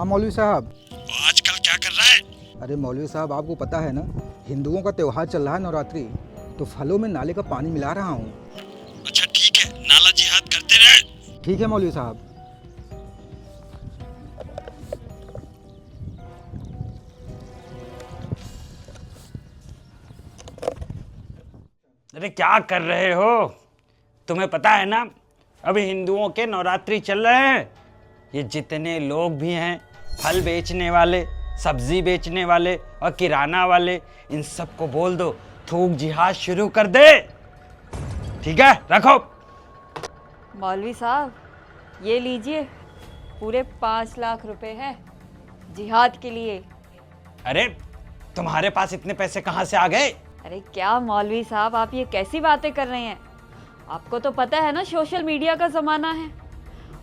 मौलवी साहब। आजकल क्या कर रहा है? अरे मौलवी साहब, आपको पता है ना, हिंदुओं का त्योहार चल रहा है नवरात्रि, तो फलों में नाले का पानी मिला रहा हूँ। अच्छा ठीक है, नाला जिहाद करते रहे। ठीक है मौलवी साहब। अरे क्या कर रहे हो? तुम्हें पता है ना, अभी हिंदुओं के नवरात्रि चल रहे हैं। ये जितने लोग भी हैं, फल बेचने वाले, सब्जी बेचने वाले और किराना वाले, इन सबको बोल दो थूक जिहाद शुरू कर दे। ठीक है, रखो। मौलवी साहब, ये लीजिए, पूरे 5 लाख रुपए है जिहाद के लिए। अरे तुम्हारे पास इतने पैसे कहाँ से आ गए? अरे क्या मौलवी साहब, आप ये कैसी बातें कर रहे हैं? आपको तो पता है ना, सोशल मीडिया का ज़माना है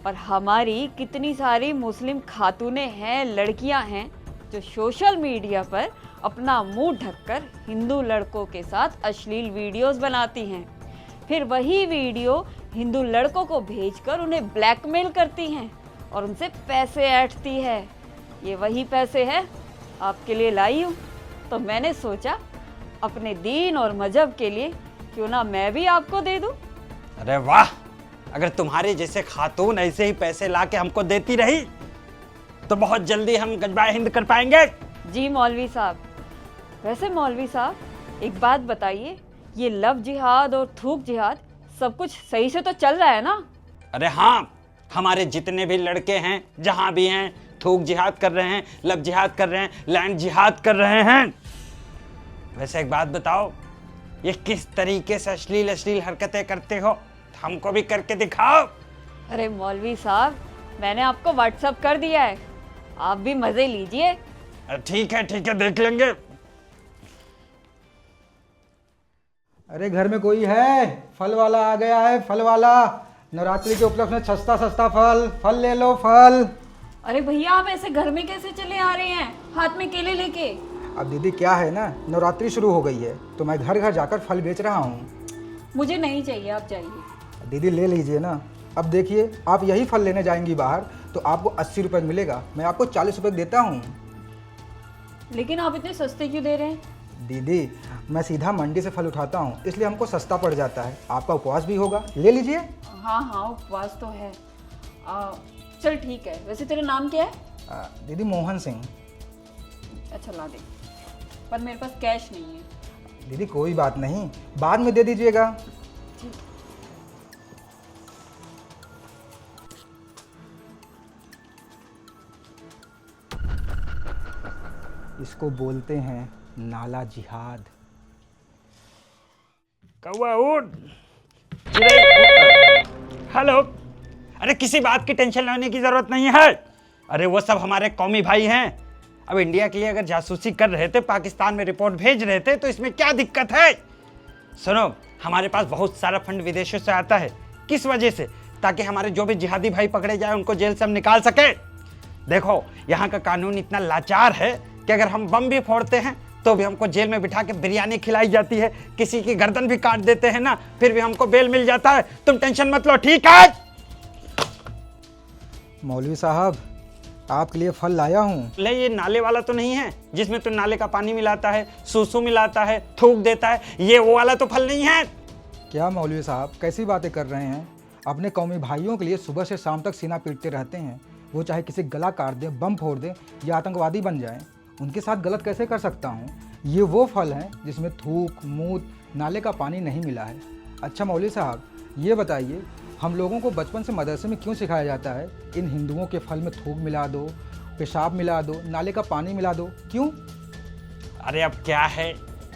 और हमारी कितनी सारी मुस्लिम खातूनें हैं, लड़कियां हैं, जो सोशल मीडिया पर अपना मुंह ढककर हिंदू लड़कों के साथ अश्लील वीडियोस बनाती हैं। फिर वही वीडियो हिंदू लड़कों को भेजकर उन्हें ब्लैकमेल करती हैं और उनसे पैसे ऐंठती है। ये वही पैसे है आपके लिए लाई हूँ, तो मैंने सोचा अपने दीन और मजहब के लिए क्यों ना मैं भी आपको दे दूं। अरे वाह, अगर तुम्हारे जैसे खातून ऐसे ही पैसे ला के हमको देती रही तो बहुत जल्दी हम गजबा हिंद कर पाएंगे। जी मौलवी साहब। वैसे मौलवी साहब, एक बात बताइए, ये लव जिहाद और थूक जिहाद सब कुछ सही से तो चल रहा है ना? अरे हाँ, हमारे जितने भी लड़के हैं जहां भी हैं, थूक जिहाद कर रहे हैं, लव जिहाद कर रहे हैं, लैंड जिहाद कर रहे हैं। वैसे एक बात बताओ, ये किस तरीके से अश्लील अश्लील हरकतें करते हो? हमको भी करके दिखाओ। अरे मौलवी साहब, मैंने आपको व्हाट्सएप कर दिया है, आप भी मजे लीजिए। ठीक है देख लेंगे। अरे घर में कोई है? फल वाला आ गया है, फल वाला। नवरात्रि के उपलक्ष्य में सस्ता सस्ता फल, फल ले लो फल। अरे भैया, आप ऐसे घर में कैसे चले आ रहे हैं हाथ में केले लेके? अब दीदी क्या है ना, नवरात्रि शुरू हो गई है तो मैं घर घर जाकर फल बेच रहा हूँ। मुझे नहीं चाहिए, आप जाइए। दीदी ले लीजिए ना। अब देखिए, आप यही फल लेने जाएंगी बाहर तो आपको 80 रुपये मिलेगा, मैं आपको 40 रुपये देता हूँ। लेकिन आप इतने सस्ते क्यों दे रहे हैं? दीदी, मैं सीधा मंडी से फल उठाता हूँ, इसलिए हमको सस्ता पड़ जाता है। आपका उपवास भी होगा, ले लीजिए। हाँ, उपवास तो है। चल ठीक है। वैसे तेरा नाम क्या है? दीदी मोहन सिंह। अच्छा ला दे, पर मेरे पास कैश नहीं है। दीदी कोई बात नहीं, बाद में दे दीजिएगा। ठीक। इसको बोलते हैं नाला जिहाद। कौवा उठ, चिड़ै उठ। हेलो। अरे किसी बात की टेंशन लेने की जरूरत नहीं है। अरे वो सब हमारे कौमी भाई हैं। अब इंडिया के लिए अगर जासूसी कर रहे थे, पाकिस्तान में रिपोर्ट भेज रहे थे, तो इसमें क्या दिक्कत है? सुनो, हमारे पास बहुत सारा फंड विदेशों से आता है। किस वजह से? ताकि हमारे जो भी जिहादी भाई पकड़े जाए उनको जेल से हम निकाल सके। देखो, यहाँ का कानून इतना लाचार है कि अगर हम बम भी फोड़ते हैं तो भी हमको जेल में बिठा के बिरयानी खिलाई जाती है। किसी की गर्दन भी काट देते हैं ना, फिर भी हमको बेल मिल जाता है। तुम टेंशन मत लो, ठीक है? मौलवी साहब, आपके लिए फल लाया हूँ। ले, ये नाले वाला तो नहीं है जिसमें तो नाले का पानी मिलाता है, सूसू मिलाता है, थूक देता है? ये वो वाला तो फल नहीं है। क्या मौलवी साहब, कैसी बातें कर रहे हैं? अपने कौमी भाइयों के लिए सुबह से शाम तक सीना पीटते रहते हैं। वो चाहे किसी गला काट दें, बम फोड़ दें या आतंकवादी बन जाएं, उनके साथ गलत कैसे कर सकता हूँ? ये वो फल हैं जिसमें थूक, मूत, नाले का पानी नहीं मिला है। अच्छा मौलवी साहब, ये बताइए, हम लोगों को बचपन से मदरसे में क्यों सिखाया जाता है इन हिंदुओं के फल में थूक मिला दो, पेशाब मिला दो, नाले का पानी मिला दो, क्यों? अरे अब क्या है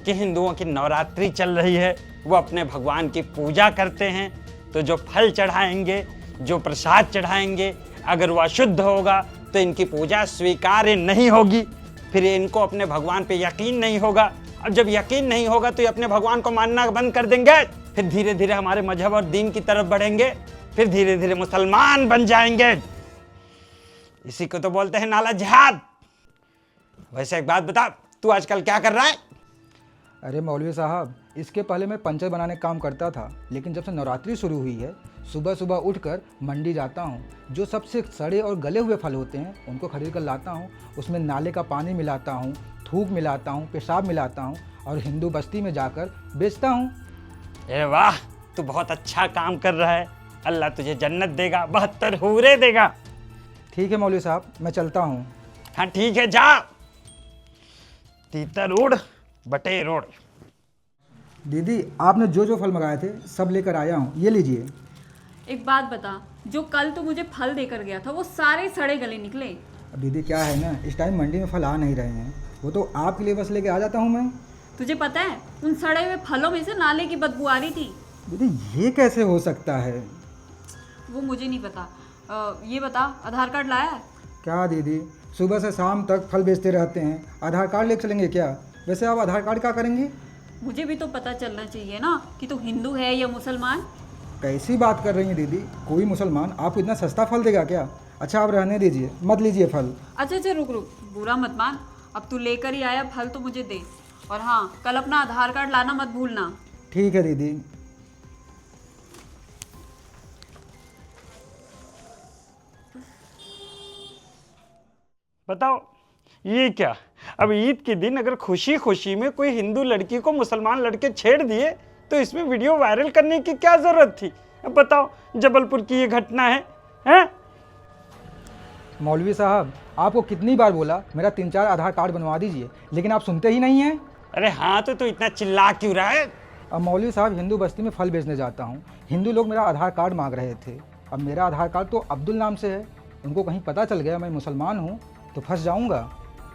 कि हिंदुओं की नवरात्रि चल रही है, वो अपने भगवान की पूजा करते हैं, तो जो फल चढ़ाएंगे, जो प्रसाद चढ़ाएंगे, अगर वो अशुद्ध होगा तो इनकी पूजा स्वीकार्य नहीं होगी। फिर इनको अपने भगवान पे यकीन नहीं होगा। अब जब यकीन नहीं होगा तो ये अपने भगवान को मानना बंद कर देंगे। फिर धीरे धीरे हमारे मजहब और दीन की तरफ बढ़ेंगे, फिर धीरे धीरे मुसलमान बन जाएंगे। इसी को तो बोलते हैं नाला जिहाद। वैसे एक बात बता, तू आजकल क्या कर रहा है? अरे मौलवी साहब, इसके पहले मैं पंचर बनाने का काम करता था, लेकिन जब से नवरात्रि शुरू हुई है सुबह सुबह उठकर मंडी जाता हूँ। जो सबसे सड़े और गले हुए फल होते हैं उनको खरीद कर लाता हूँ, उसमें नाले का पानी मिलाता हूँ, थूक मिलाता हूँ, पेशाब मिलाता हूँ और हिंदू बस्ती में जाकर बेचता हूँ। अरे वाह, तू बहुत अच्छा काम कर रहा है। अल्लाह तुझे जन्नत देगा, 72 हूरे देगा। ठीक है मौलवी साहब, मैं चलता हूँ। हाँ ठीक है, जा। तीतर उड़ बटे रोड। दीदी, आपने जो जो फल मंगाए थे सब लेकर आया हूँ, ये लीजिए। एक बात बता, जो कल तू मुझे फल देकर गया था वो सारे सड़े गले निकले। अब दीदी क्या है ना, इस टाइम मंडी में फल आ नहीं रहे हैं, वो तो आपके लिए बस लेके आ जाता हूँ मैं। तुझे पता है उन सड़े हुए फलों में से नाले की बदबू आ रही थी। दीदी ये कैसे हो सकता है? वो मुझे नहीं पता। ये बता, आधार कार्ड लाया है? क्या दीदी, सुबह से शाम तक फल बेचते रहते हैं, आधार कार्ड लेकर चलेंगे क्या? वैसे आप आधार कार्ड क्या करेंगे? मुझे भी तो पता चलना चाहिए ना कि तू हिंदू है या मुसलमान। कैसी बात कर रही हैं दीदी, कोई मुसलमान आपको इतना सस्ता फल देगा क्या? अच्छा आप रहने दीजिए, मत लीजिए फल। अच्छा रुक रुक, बुरा मत मान। अब तू लेकर ही आया फल तो मुझे दे। और हाँ, कल अपना आधार कार्ड लाना मत भूलना। ठीक है दीदी। बताओ ये क्या? अब ईद के दिन अगर खुशी खुशी में कोई हिंदू लड़की को मुसलमान लड़के छेड़ दिए तो इसमें वीडियो वायरल करने की क्या जरूरत थी? अब बताओ, जबलपुर की ये घटना है, हैं? मौलवी साहब, आपको कितनी बार बोला मेरा 3-4 आधार कार्ड बनवा दीजिए, लेकिन आप सुनते ही नहीं हैं। अरे हाँ, तो इतना चिल्ला क्यों रहा है? अब मौलवी साहब, हिंदू बस्ती में फल बेचने जाता हूँ, हिंदू लोग मेरा आधार कार्ड मांग रहे थे। अब मेरा आधार कार्ड तो अब्दुल नाम से है, उनको कहीं पता चल गया मैं मुसलमान हूँ तो फंस जाऊँगा।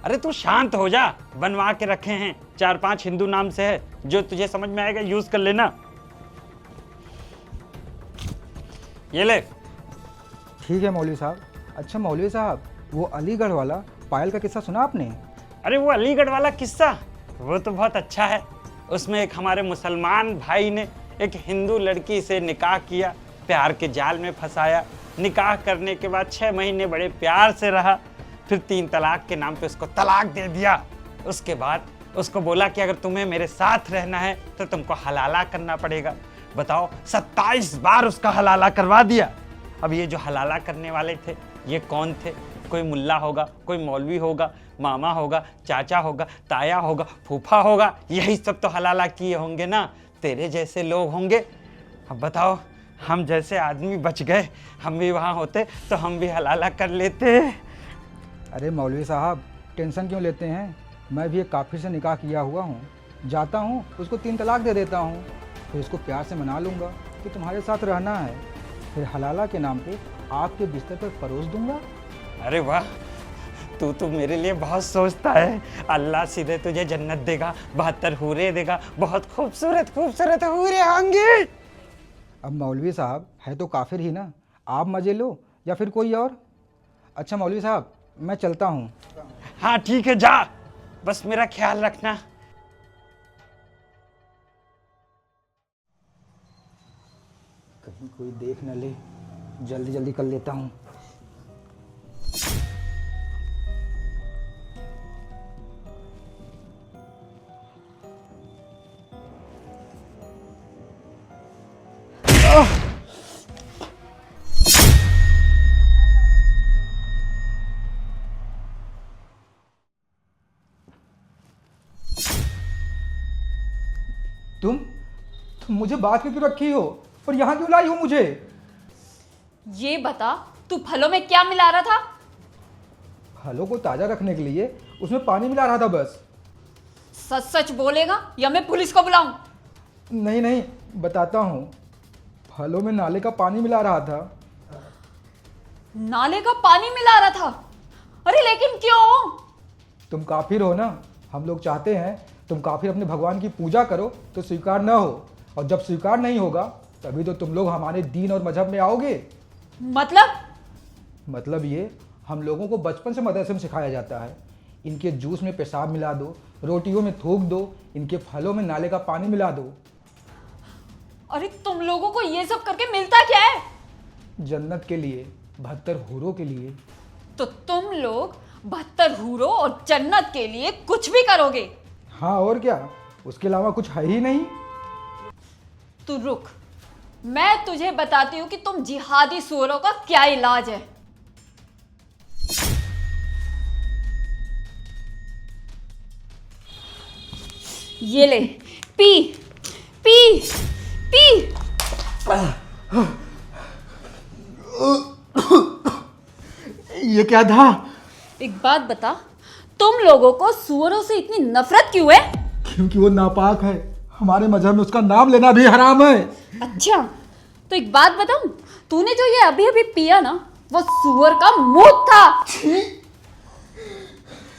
अरे तू शांत हो जा, बनवा के रखे हैं, 4-5 हिंदू नाम से है, जो तुझे समझ में आएगा यूज कर लेना। ये ले। ठीक है मौलवी साहब। अच्छा मौलवी साहब, वो अलीगढ़ वाला पायल का किस्सा सुना आपने? अरे वो अलीगढ़ वाला किस्सा, वो तो बहुत अच्छा है। उसमें एक हमारे मुसलमान भाई ने एक हिंदू लड़की से निकाह किया, प्यार के जाल में फंसाया। निकाह करने के बाद 6 महीने बड़े प्यार से रहा, फिर 3 तलाक के नाम पे उसको तलाक दे दिया। उसके बाद उसको बोला कि अगर तुम्हें मेरे साथ रहना है तो तुमको हलाला करना पड़ेगा। बताओ, 27 बार उसका हलाला करवा दिया। अब ये जो हलाला करने वाले थे ये कौन थे? कोई मुल्ला होगा, कोई मौलवी होगा, मामा होगा, चाचा होगा, ताया होगा, फूफा होगा, यही सब तो हलाला किए होंगे ना। तेरे जैसे लोग होंगे। अब बताओ, हम जैसे आदमी बच गए, हम भी वहाँ होते तो हम भी हलाला कर लेते। अरे मौलवी साहब, टेंशन क्यों लेते हैं? मैं भी एक काफिर से निकाह किया हुआ हूँ, जाता हूँ उसको 3 तलाक दे देता हूँ, फिर उसको प्यार से मना लूँगा कि तुम्हारे साथ रहना है, फिर हलाला के नाम पे आपके बिस्तर पर परोस दूंगा। अरे वाह, तू तो मेरे लिए बहुत सोचता है। अल्लाह सीधे तुझे जन्नत देगा, 72 हूरे देगा, बहुत खूबसूरत खूबसूरत हूरे होंगे। अब मौलवी साहब है तो काफिर ही ना, आप मजे लो या फिर कोई और। अच्छा मौलवी साहब, मैं चलता हूँ। हाँ ठीक है, जा, बस मेरा ख्याल रखना। कहीं कोई देख न ले, जल्दी जल्दी कर लेता हूँ। तुम मुझे बात क्यों रखी हो और यहाँ क्यों लाई हो मुझे? ये बता, तू फलों में क्या मिला रहा था? फलों को ताज़ा रखने के लिए उसमें पानी मिला रहा था बस। सच सच बोलेगा या मैं पुलिस को बुलाऊं? नहीं नहीं, बताता हूँ। फलों में नाले का पानी मिला रहा था। नाले का पानी मिला रहा था? अरे लेकिन क्यों? तुम काफिर हो ना, हम लोग चाहते हैं तुम काफिर अपने भगवान की पूजा करो तो स्वीकार ना हो, और जब स्वीकार नहीं होगा तभी तो तुम लोग हमारे दीन और मजहब में आओगे। मतलब ये, हम लोगों को बचपन से मदरसे में सिखाया जाता है, इनके जूस में पेशाब मिला दो, रोटियों में थूक दो, इनके फलों में नाले का पानी मिला दो। अरे तुम लोगों को ये सब करके मिलता क्या है? जन्नत के लिए, 72 हूरों के लिए। तो तुम लोग 72 हूरों और जन्नत के लिए कुछ भी करोगे? हाँ और क्या, उसके अलावा कुछ है ही नहीं। तू रुक, मैं तुझे बताती हूँ कि तुम जिहादी सूअरों का क्या इलाज है। ये ले, पी पी पी। ये क्या था? एक बात बता, तुम लोगों को सूअरों से इतनी नफरत क्यों है? क्योंकि वो नापाक है, हमारे मजहब में उसका नाम लेना भी हराम है। अच्छा, तो एक बात बताऊं, तूने जो ये अभी अभी पिया ना, वो सूअर का मूत था।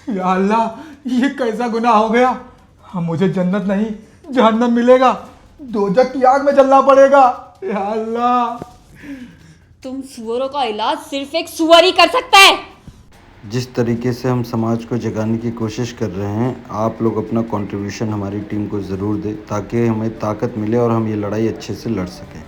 या अल्लाह, ये कैसा गुनाह हो गया? हम मुझे जन्नत नहीं जहन्नम मिलेगा, दोजख की आग में जलना पड़ेगा। या अल्लाह, तुम सूअरों का इलाज सिर्फ एक सूअर ही कर सकता है। जिस तरीके से हम समाज को जगाने की कोशिश कर रहे हैं, आप लोग अपना कंट्रीब्यूशन हमारी टीम को ज़रूर दें ताकि हमें ताकत मिले और हम ये लड़ाई अच्छे से लड़ सकें।